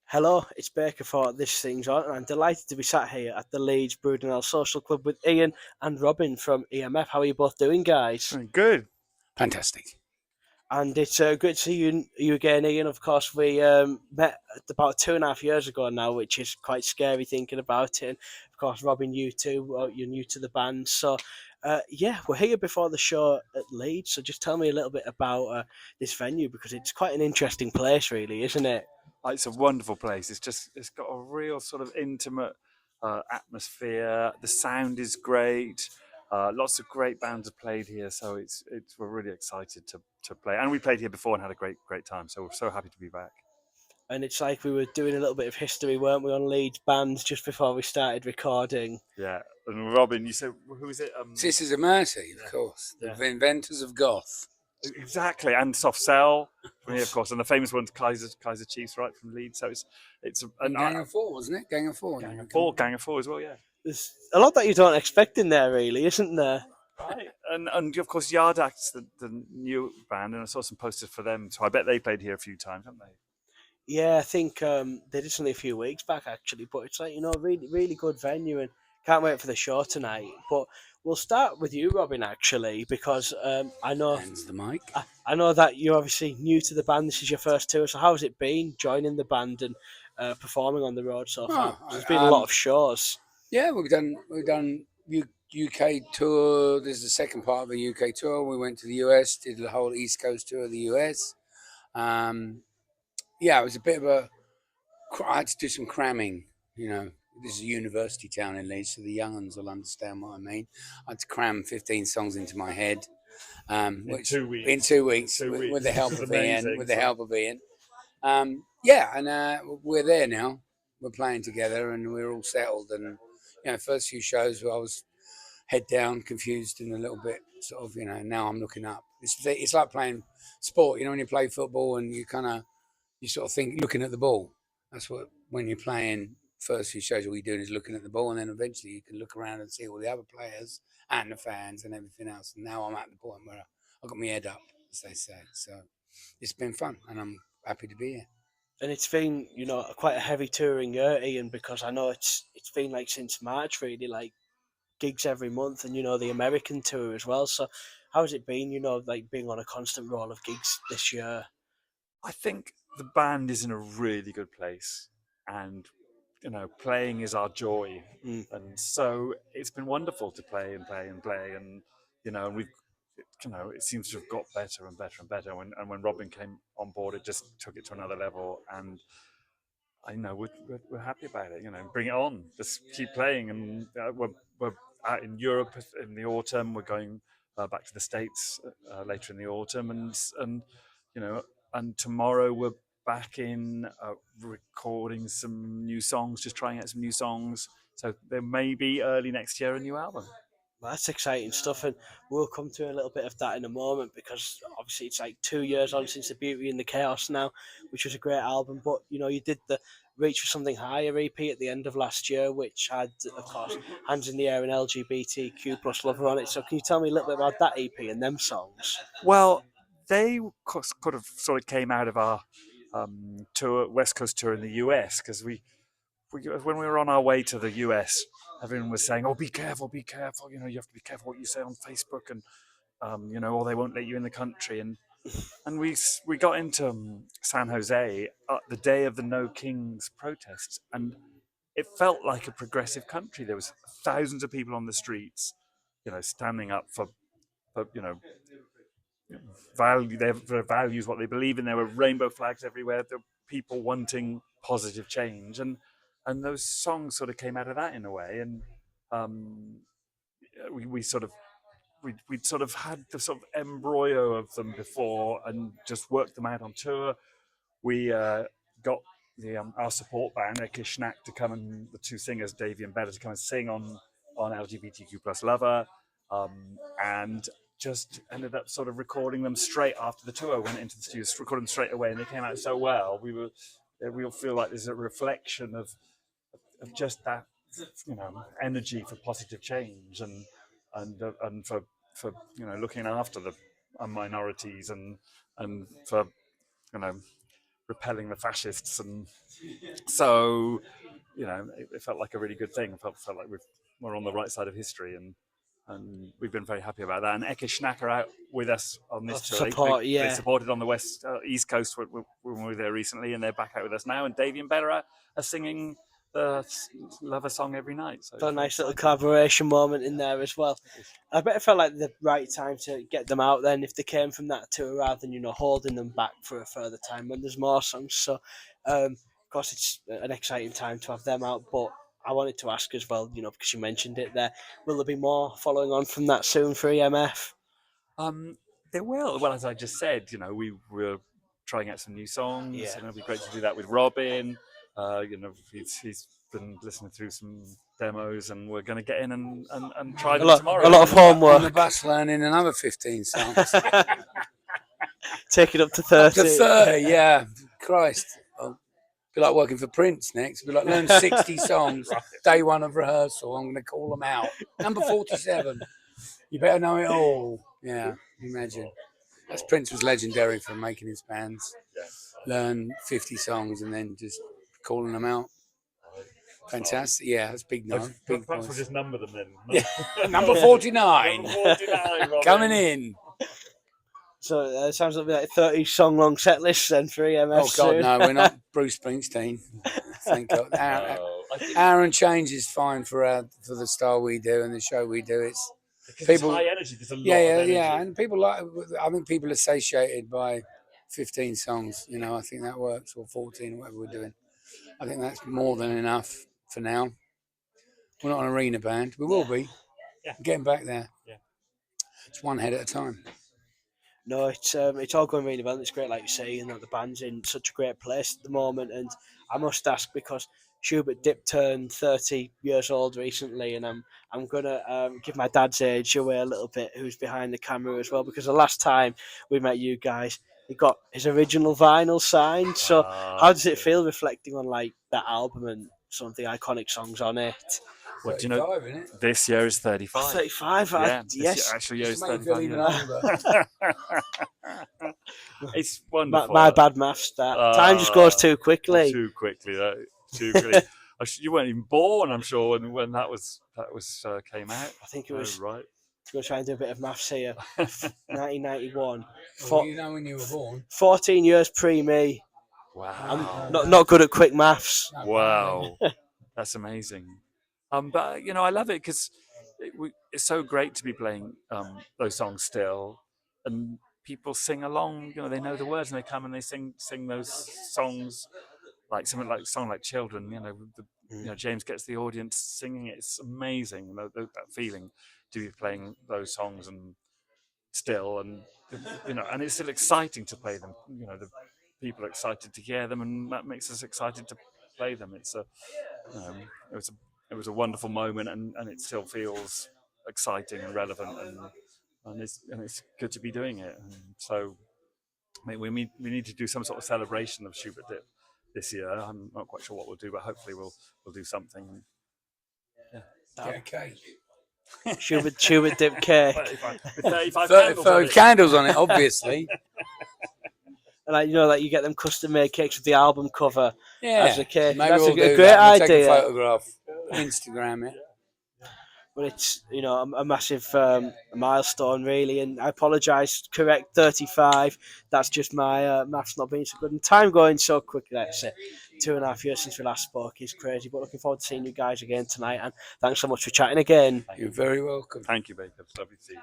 Hello, it's Baker for This Thing's On, and I'm delighted to be sat here at the Leeds Brudenell Social Club with Ian and Robin from EMF. How are you both doing, guys? Very good. Fantastic. And it's great to see you again, Ian. Of course, we met about 2.5 years ago now, which is quite scary thinking about it. And of course, Robin, you too. You're new to the band, so yeah, we're here before the show at Leeds. So just tell me a little bit about this venue because it's quite an interesting place, really, isn't it? It's a wonderful place. It's got a real sort of intimate atmosphere. The sound is great. Lots of great bands have played here, so it's we're really excited to play. And we played here before and had a great time. So we're so happy to be back. And it's like we were doing a little bit of history, weren't we, on Leeds bands just before we started recording. Yeah. And Robin, you said who is it? Sisters of Mercy, of course. The inventors of goth. Exactly, and Soft Cell from here, of course, and the famous one's Kaiser Chiefs, right, from Leeds. So it's Gang of Four, wasn't it? Gang of Four. Gang of Four as well, yeah. There's a lot that you don't expect in there, really, isn't there? Right, and of course Yard Act's the new band, and I saw some posters for them, so I bet they played here a few times, haven't they? Yeah, I think they did something a few weeks back, actually. But it's like, really, really good venue, and can't wait for the show tonight. But we'll start with you, Robin, actually, because I know Hands the mic. I know that you're obviously new to the band. This is your first tour. So how's it been joining the band and performing on the road so far? There's been a lot of shows. Yeah, we've done UK tour. This is the second part of a UK tour. We went to the US, did the whole East Coast tour of the US. Yeah, it was a bit of I had to do some cramming, This is a university town in Leeds, so the young uns will understand what I mean. I had to cram 15 songs into my head. In 2 weeks. In 2 weeks, with the help of Ian. With the help of Ian. Yeah, and we're there now. We're playing together, and we're all settled. And first few shows, I was head down, confused, and a little bit sort of, Now I'm looking up. It's like playing sport. When you play football, and you sort of think looking at the ball. That's what when you're playing. First few shows, all you're doing is looking at the ball, and then eventually you can look around and see all the other players and the fans and everything else. And now I'm at the point where I got my head up, as they say. So it's been fun, and I'm happy to be here. And it's been, quite a heavy touring year, Ian, because I know it's been like since March, really, like gigs every month, and the American tour as well. So, how's it been? Like being on a constant roll of gigs this year. I think the band is in a really good place, and playing is our joy, and so it's been wonderful to play and play and play, and and we've it seems to have got better and better and better. When Robin came on board, it just took it to another level, and I know we're happy about it. Bring it on, just keep playing, and we're out in Europe in the autumn. We're going back to the States later in the autumn, and you know, and tomorrow we're back in recording some new songs, just trying out some new songs. So there may be early next year a new album. Well, that's exciting stuff, and we'll come to a little bit of that in a moment because obviously it's like 2 years on since the Beauty and the Chaos now, which was a great album. But you did the Reach for Something Higher EP at the end of last year, which had, of course, Hands in the Air and LGBTQ plus Lover on it. So can you tell me a little bit about that EP and them songs? Well, they sort of came out of our tour, West Coast tour in the US, because when we were on our way to the US, everyone was saying, "Oh, be careful, be careful! You have to be careful what you say on Facebook, and or they won't let you in the country." And we got into San Jose the day of the No Kings protests, and it felt like a progressive country. There was thousands of people on the streets, standing up for value their values, what they believe in. There were rainbow flags everywhere. There were people wanting positive change, and those songs sort of came out of that in a way. And we sort of we'd sort of had the sort of embryo of them before and just worked them out on tour. We got our support band, Eke Schnack, to come, and the two singers, Davey and Bella, to come and sing on LGBTQ plus Lover, and just ended up sort of recording them straight after the tour. Went into the studio, recorded them straight away, and they came out so well. We all feel like there's a reflection of just that energy for positive change, and for looking after the minorities, and for repelling the fascists, and so it felt like a really good thing. It felt like we're on the right side of history, and we've been very happy about that. And Eke Schnack are out with us on this tour. They supported on the East Coast when we were there recently, and they're back out with us now. And Davey and Bella are singing the Love a Song every night. So a nice little collaboration moment in there as well. I bet it felt like the right time to get them out then if they came from that tour rather than holding them back for a further time when there's more songs. So of course it's an exciting time to have them out, but I wanted to ask as well, because you mentioned it there, will there be more following on from that soon for EMF? There will. Well, as I just said, we were trying out some new songs. Yeah. It'd be great to do that with Robin. He's been listening through some demos, and we're going to get in and try them tomorrow. A lot of homework. On the bus learning another 15 songs. Take it up to 30. Up to 30, yeah. Christ. I'll be like working for Prince next. Be like, learn 60 songs, day one of rehearsal. I'm going to call them out. Number 47. You better know it all. Yeah, imagine. That's Prince was legendary for making his bands learn 50 songs and then just calling them out. Fantastic. Yeah, that's big noise. Perhaps we'll just number them then. Yeah. Number 49. Number 49 coming in. So it sounds like a 30 song long set list then for EMF. Oh, God, soon. no, we're not Bruce Springsteen. Thank God. Hour and change is fine for the style we do and the show we do. It's people, high energy. There's a lot of energy. Yeah. And people I think people are satiated by 15 songs. I think that works, or 14, or whatever we're doing. I think that's more than enough for now. We're not an arena band. We will be. Yeah. Getting back there. Yeah. It's one head at a time. No, it's all going really well. It's great, like you say, and that the band's in such a great place at the moment. And I must ask, because Schubert Dip turned 30 years old recently, and I'm gonna give my dad's age away a little bit, who's behind the camera as well, because the last time we met you guys, he got his original vinyl signed. So how does it feel reflecting on like that album and some of the iconic songs on it? Well, do you know, this year is 35. 35, yeah. Yes. Actually, year is 35. It's wonderful. My bad maths. Time just goes too quickly. Too quickly. You weren't even born, I'm sure, when that was came out. I think it was. Right. We'll try and do a bit of maths here. 1991. Well, you know when you were born. 14 years pre me. Wow. I'm not good at quick maths. Wow. That's amazing. But I love it because it's so great to be playing those songs still, and people sing along. They know the words, and they come and they sing those songs, like something like a song like "Children." James gets the audience singing it. It's amazing. That feeling to be playing those songs and still, and and it's still exciting to play them. The people are excited to hear them, and that makes us excited to play them. It was a wonderful moment, and it still feels exciting and relevant, and it's good to be doing it. And so, we need to do some sort of celebration of Schubert Dip this year. I'm not quite sure what we'll do, but hopefully we'll do something. Yeah. Get a cake. Schubert Dip cake. 35 candles on it, obviously. And like you get them custom made cakes with the album cover as a cake. Maybe that's we'll a great that. idea. Take a photograph, Instagram it. But it's a massive milestone really, and I apologise. Correct, 35. That's just my maths not being so good, and time going so quickly. Let's say 2.5 years since we last spoke is crazy. But looking forward to seeing you guys again tonight, and thanks so much for chatting again. You're very welcome. Thank you, Baker. It's lovely to see you.